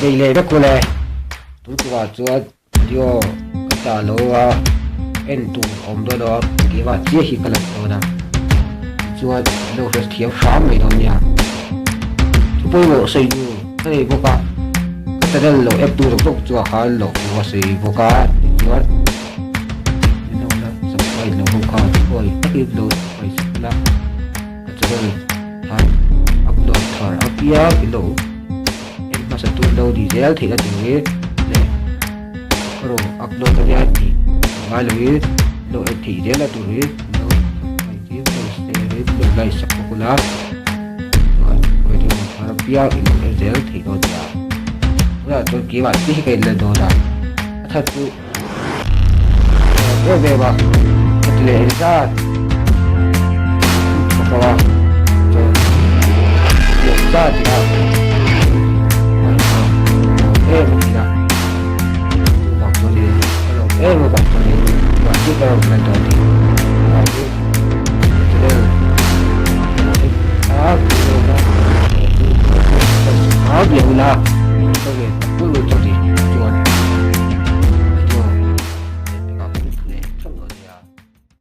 đây lệ đó cô lệ tôi qua chúa điều cả lô en tu om đó cái và chia hi cái lần đó chúa đâu phải thiếu farm này đâu nha chú bôi bộ xây du cái này vô cả cái đó lô ép tu được chúa khai lô vô xây vô cả chúa nó là sắp phải lô vô cả rồi cái lô phải là cái đó phải upload thở upload cái lô em mà sẽ tu đâu đi dễ thì là chừng này rồi upload cái này thì ngay lối lối thì dễ là tụi nó phải tiếp tục để lại sắp có lá rồi thì thằng bia thì dễ thì nó ra là tôi kia bạn chỉ cái là đồ ra thật sự về bà cái lệ ra có qua rồi ra thì nào em thì nào bảo tôi đi em bảo tôi đi và chỉ có mình tôi đi và chỉ để điều đó điều là tôi